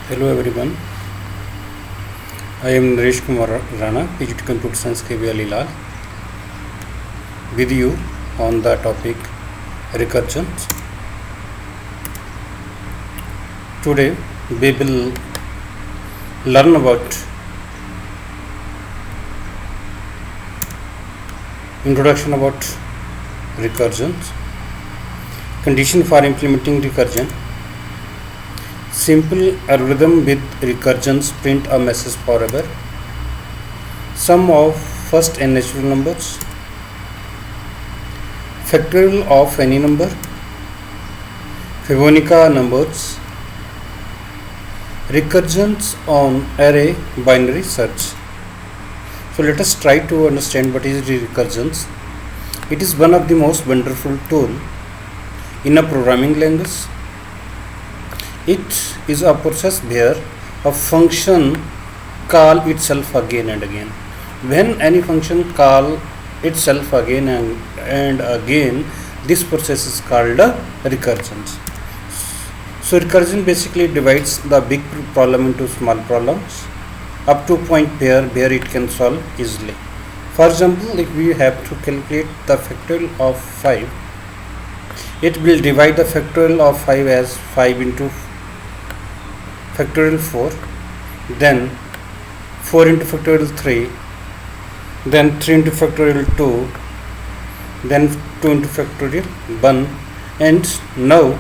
Hello everyone, I am Naresh Kumar Rana, PhD Computer Science KBL Lal, with you on the topic recursions. Today we will learn about introduction about recursions, condition for implementing recursion. Simple algorithm with recursions print a message forever. Sum of first n natural numbers. Factorial of any number. Fibonacci numbers. Recursions on array binary search. So let us try to understand what is recursions. It is one of the most wonderful tool in a programming language. It is a process where a function call itself again and again. When any function call itself again and again, this process is called a recursions. So recursion basically divides the big problem into small problems up to a point where it can solve easily. For example, if we have to calculate the factorial of 5, it will divide the factorial of 5 as 5 into factorial 4, then 4 into factorial 3, then 3 into factorial 2, then 2 into factorial 1, and now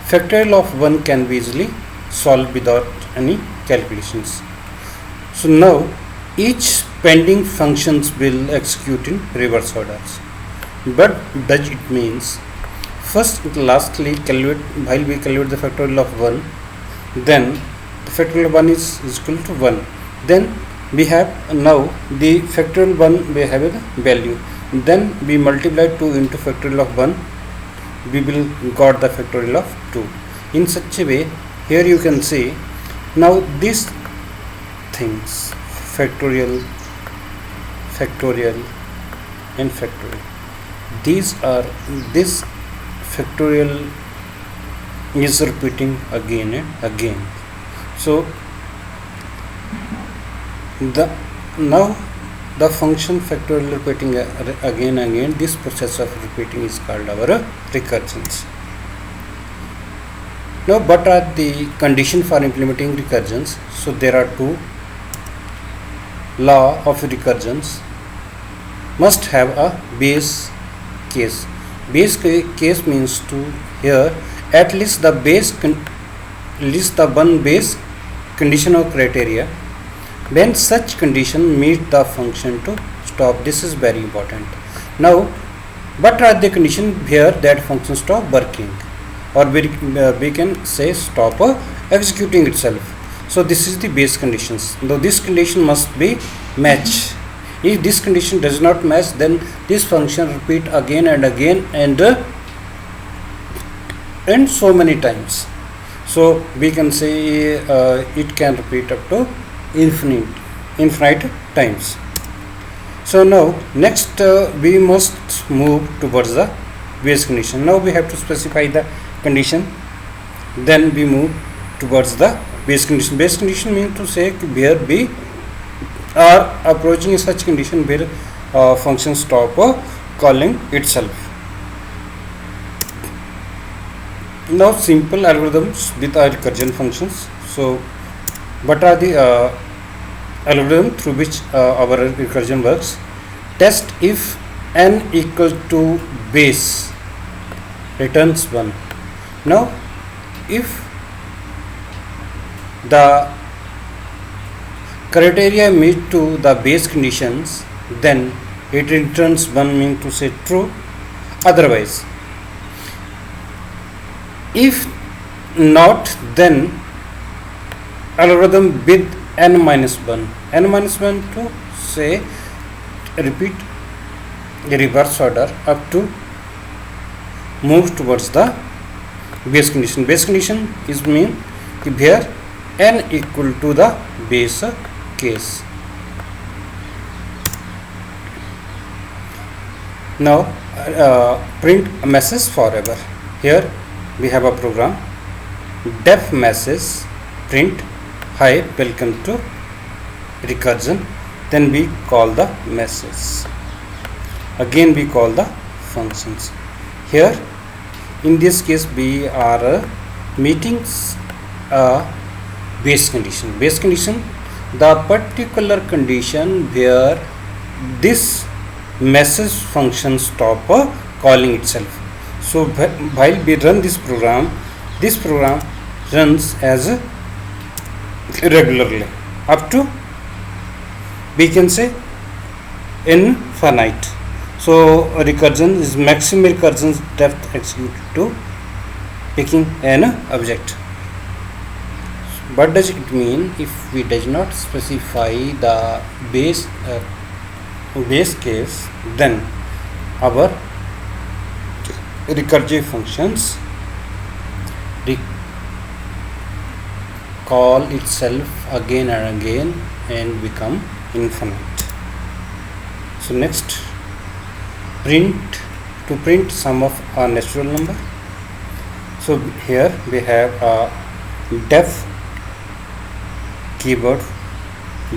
factorial of 1 can be easily solved without any calculations. So now each pending functions will execute in reverse orders. But does it means first lastly calculate while we calculate the factorial of 1, then the factorial of 1 is equal to 1, then we have now the factorial 1 we have a value, then we multiply 2 into factorial of 1, we will got the factorial of 2. In such a way, here you can see now these things factorial and factorial, this factorial is repeating again and again. So now the function factorial repeating again and again, this process of repeating is called our recursions. Now what are the conditions for implementing recursions? So there are two. Law of recursions must have a base case. Base case means to here at least the one base condition or criteria. When such condition meet the function to stop, this is very important. Now what are the conditions here that function stop working, or we can say stop executing itself. So this is the base conditions. Now this condition must be match. If this condition does not match, then this function repeat again and again and so many times. So we can say it can repeat up to infinite times. So now next we must move towards the base condition. Now we have to specify the condition, then we move towards the base condition. Base condition means to say where we are approaching such condition where function stop calling itself. Now simple algorithms with our recursion functions. So what are the algorithm through which our recursion works? Test if n equal to base returns 1. Now if the criteria meet to the base conditions, then it returns 1, mean to say true. Otherwise, if not, then algorithm with n minus 1 to say repeat the reverse order up to move towards the base condition. Base condition is mean if here n equal to the base case. Now print a message forever. Here we have a program def message print hi welcome to recursion, then we call the message. Again we call the functions. Here in this case we are meeting a base condition. Base condition, the particular condition where this message function stop calling itself. So while we run this program runs as regularly up to, we can say, infinite. So recursion is maximum recursion depth executed to picking an object. What does it mean? If we does not specify the base case, then our recursive functions call itself again and again and become infinite. So next, to print sum of a natural number. So here we have a def keyword,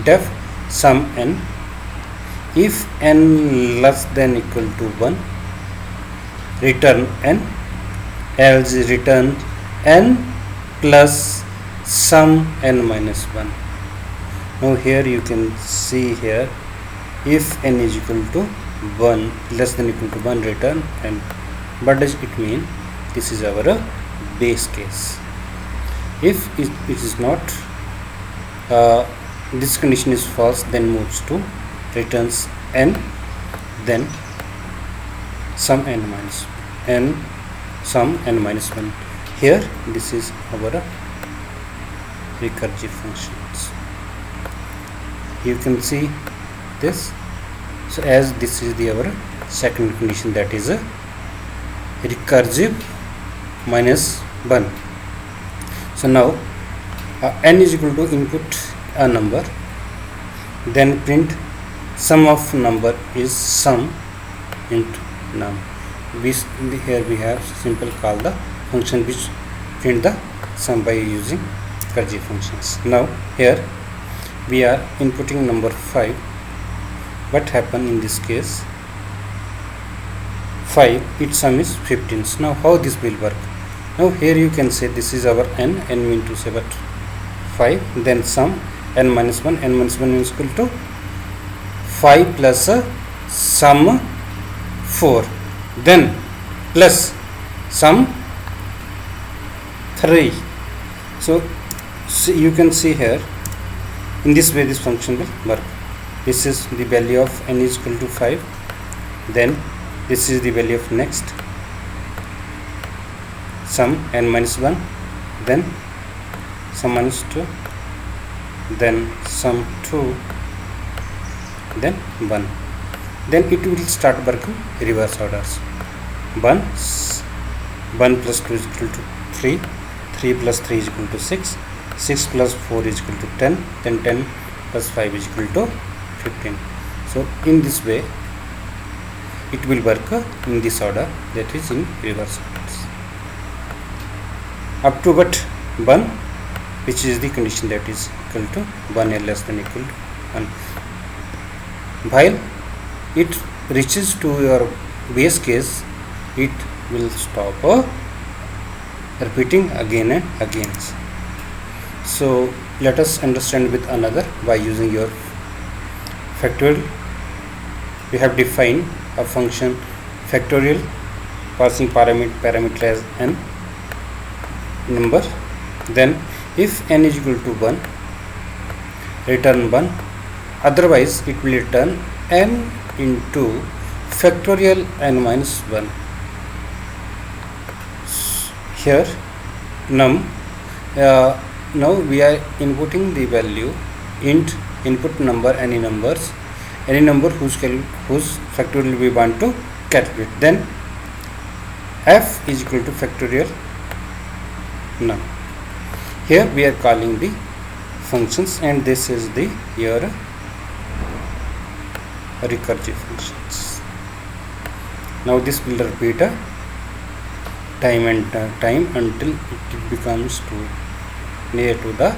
def sum n. If n less than equal to 1, return n, else return n plus sum n minus 1. Now here you can see here, if n is equal to 1, less than equal to 1, return n. What does it mean? This is our base case. If it is not, this condition is false, then moves to returns n, then sum n minus n, sum n minus 1. Here this is our recursive functions. You can see this. So as this is our second condition, that is a recursive minus 1. So now n is equal to input a number, then print sum of number is sum into num. Here we have simple call the function which print the sum by using recursive functions. Now here we are inputting number 5. What happened in this case? 5, its sum is 15. So now how this will work? Now here you can say this is our n mean to say but 5, then sum n minus 1 is equal to 5 plus sum 4, then plus sum 3. So you can see here, in this way this function will work. This is the value of n is equal to 5, then this is the value of next sum n minus 1, then sum minus 2, then sum 2, then 1. Then it will start working reverse orders. 1 plus 2 is equal to 3, 3 plus 3 is equal to 6, 6 plus 4 is equal to 10, then 10 plus 5 is equal to 15. So in this way it will work in this order, that is in reverse orders, up to but 1, which is the condition that is equal to 1 or less than equal to 1. While it reaches to your base case, it will stop repeating again and again. So let us understand with another by using your factorial. We have defined a function factorial passing parameter as n number, then if n is equal to 1, return 1, otherwise it will return n into factorial n minus 1. Here num, now we are inputting the value int input number, any number whose factorial we want to calculate, then f is equal to factorial num. Here we are calling the functions, and this is the your recursive functions. Now this will repeat time and time until it becomes to near to the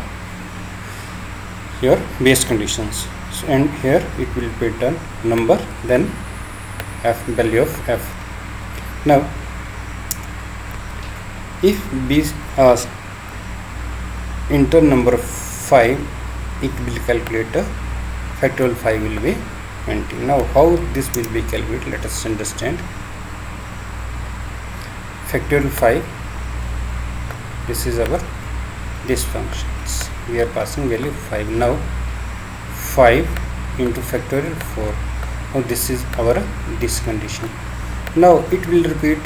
your base conditions. So, and here it will return number, then f, value of f. Now if b enter number 5, it will calculate a factorial 5 will be 20. Now how this will be calculated, let us understand. Factorial 5, this is our this functions, we are passing value 5. Now 5 into factorial 4. Now this is our this condition. Now it will repeat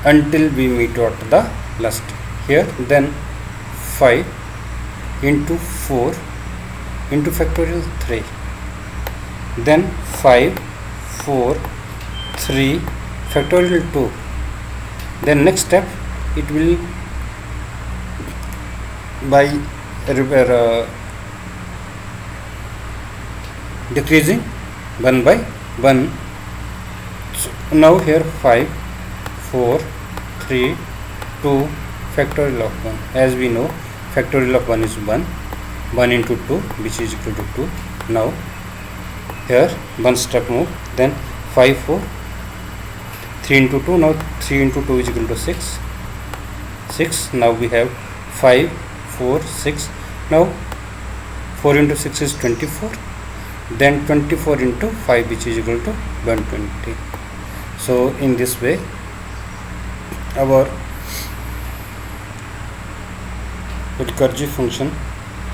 until we meet at the last here. Then 5 into 4 into factorial 3, then 5 4 3 factorial 2. Then next step it will by decreasing 1 by 1. So now here 5 4 3 2 factorial of 1. As we know, factorial of 1 is 1. 1 into 2, which is equal to 2. Now here one step move, then 5 4 3 into 2. Now 3 into 2 is equal to 6. Now we have 5 4 6. Now 4 into 6 is 24. Then 24 into 5, which is equal to 120. So in this way our recursive function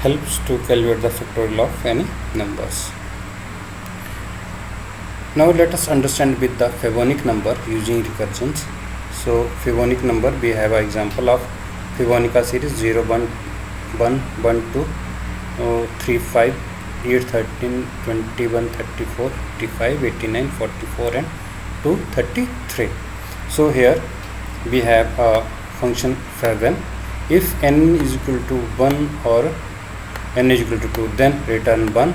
helps to calculate the factorial of any numbers. Now let us understand with the Fibonacci number using recursions. So Fibonacci number, we have an example of Fibonacci series 0 1 1 1 2 3 5 8 13 21 34 55 89 44 and 233. So here we have a function Fib. If n is equal to 1 or n is equal to 2, then return 1,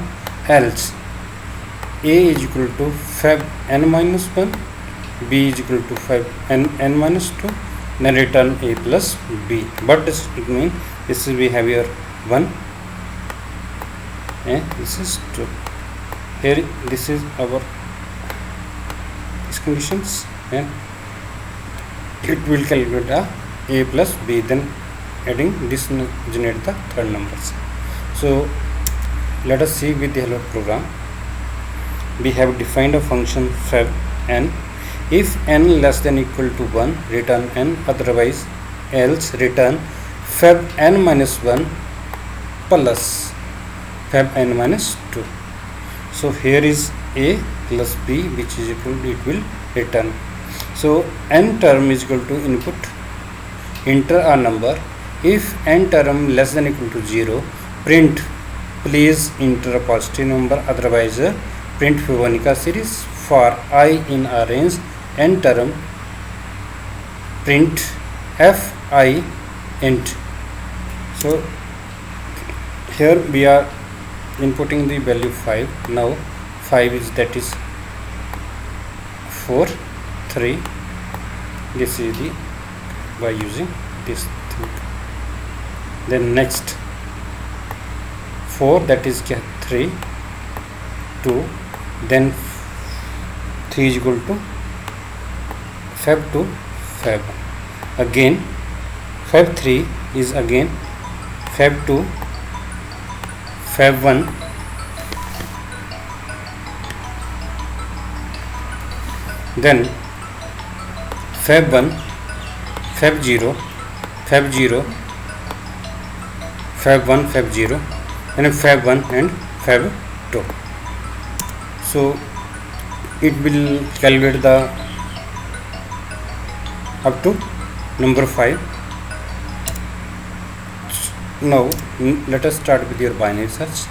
else a is equal to Fib n minus 1, b is equal to Fib n minus 2, then return a plus b. What does it mean? This is we have here 1 and this is 2. Here this is our these conditions, and it will calculate a plus b, then adding this generate the third numbers. So let us see with the hello program. We have defined a function Fib n. If n less than equal to 1, return n, otherwise else return Fib n minus 1 plus Fib n minus 2. So here is a plus b, which is equal to, it will return. So n term is equal to input, enter a number. If n term less than equal to 0, print please enter a positive number, otherwise print Fibonacci series. For I in a range n term, print fi int. So here we are inputting the value 5. Now 5 is, that is 4 3. This is the by using this thing. Then next 4, that is 3 2. Then 3 is equal to Fib 2 Fib. Again Fib 3 is again Fib 2 Fib 1. Then Fib 1 Fib 0 Fib 0 Fib 1 Fib 0, and Fib 1 and Fib 2. So it will calculate the up to number 5. Now let us start with your binary search.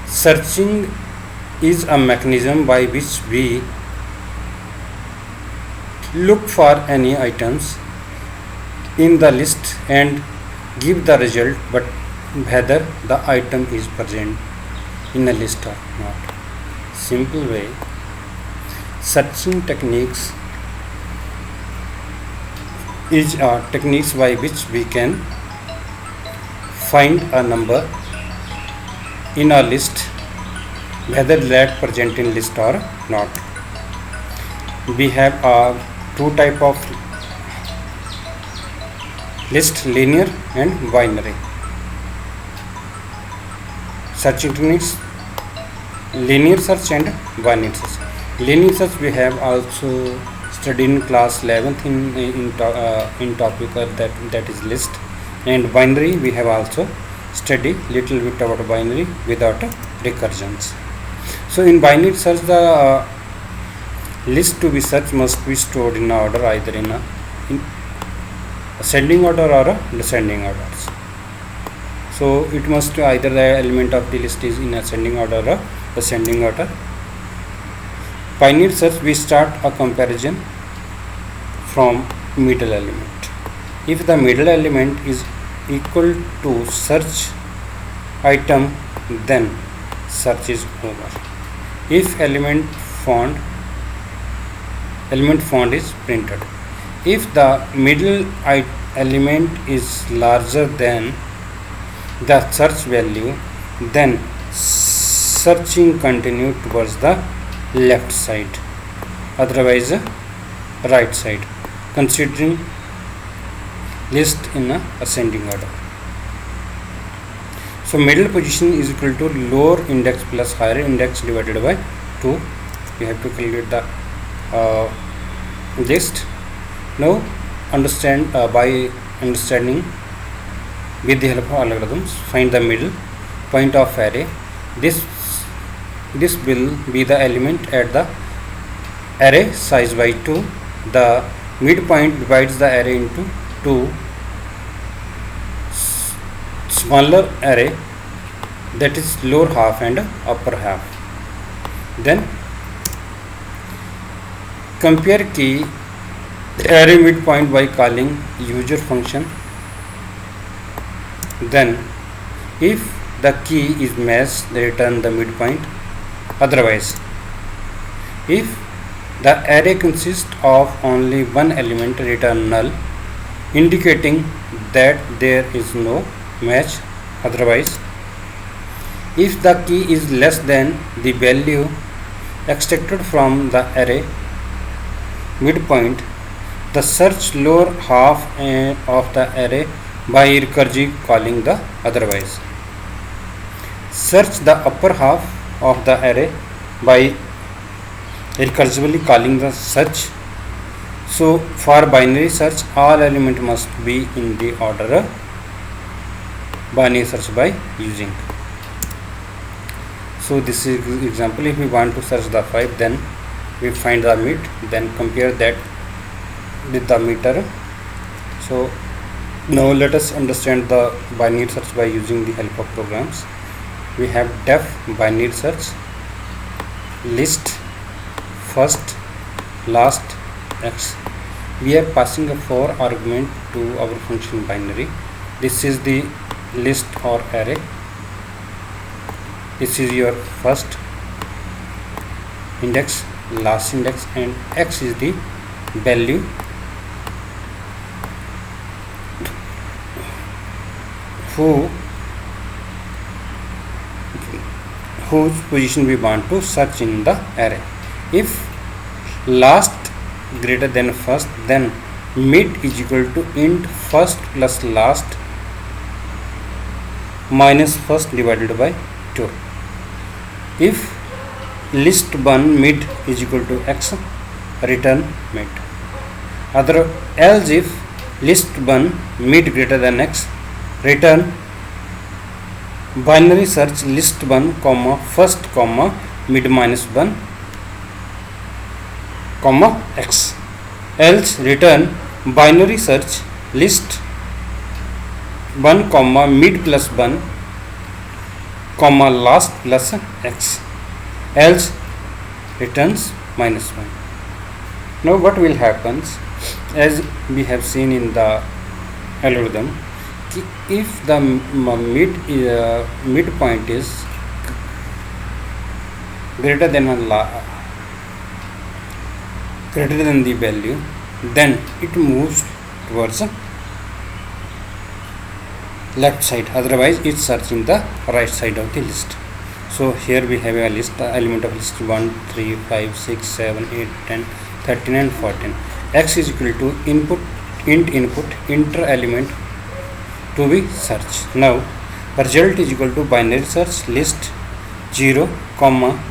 Searching is a mechanism by which we look for any items in the list and give the result, but whether the item is present in a list or not. Simple way, searching techniques is techniques by which we can find a number in a list, whether that present in list or not. We have two type of list, linear and binary. Searching techniques, linear search and binary search. Linear search we have also studied in class 11th in topic that is list, and binary we have also studied little bit about binary without recursions. So in binary search, the list to be searched must be stored in order, either in ascending order or descending orders. So it must either the element of the list is in ascending order or ascending order. Binary search, we start a comparison from middle element. If the middle element is equal to search item, then search is over. If element found is printed. If the middle element is larger than the search value, then searching continue towards the left side, otherwise right side, considering list in a ascending order. So middle position is equal to lower index plus higher index divided by 2. We have to calculate the list. Now understand by understanding with the help of algorithms, find the middle point of array. This will be the element at the array size by 2. The midpoint divides the array into two smaller array, that is lower half and upper half. Then compare key array midpoint by calling user function. Then if the key is matched, return the midpoint. Otherwise, if the array consists of only one element, return null, indicating that there is no match. Otherwise, if the key is less than the value extracted from the array midpoint, the search lower half of the array by recursive calling the otherwise. Search the upper half of the array by recursively calling the search. So for binary search, all element must be in the order binary search by using. So this is example. If we want to search the 5, then we find the mid, then compare that with the meter. So now let us understand the binary search by using the help of programs. We have def binary search, list, first, last, x. We are passing a 4 argument to our function binary. This is the list or array. This is your first index, last index, and x is the value whose position we want to search in the array. If last greater than first, then mid is equal to int first plus last minus first divided by 2. If list 1 mid is equal to x, return mid. Else if list 1 mid greater than x, return binary search list 1 comma first comma mid minus 1 comma x. Else return binary search list 1 comma mid plus 1 comma last plus x. Else returns minus 1. Now what will happen, as we have seen in the algorithm, if the midpoint is greater than the value, then it moves towards left side, otherwise it searching the right side of the list. So here we have a list, element of list 1, 3, 5, 6, 7, 8, 10, 13 and 14. X is equal to input, int input, inter element to be searched. Now result is equal to binary search list 0, comma,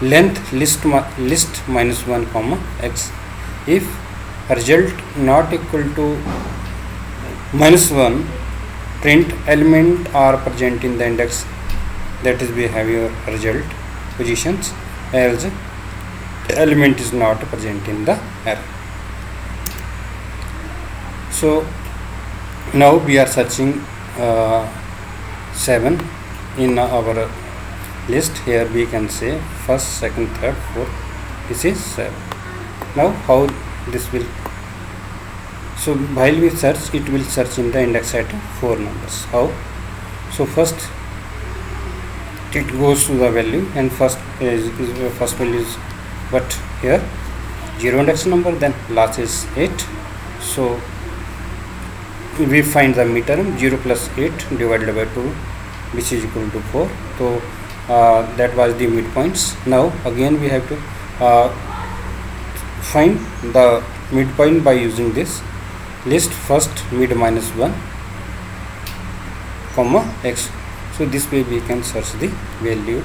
length list minus 1, comma, x. If result not equal to minus 1, print element are present in the index, that is we have your result positions, else element is not present in the array. So now we are searching 7 in our list. Here we can say first, second, third, fourth, this is 7. Now how this will, so while we search, it will search in the index at 4 numbers. How? So first it goes to the value, and first value is what here 0 index number, then last is 8. So we find the midterm 0 plus 8 divided by 2, which is equal to 4. So that was the midpoints. Now again we have to find the midpoint by using this list first mid minus 1, comma, x. So this way we can search the value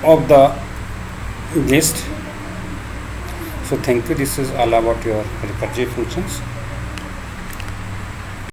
of the list. So thank you. This is all about your recursive functions.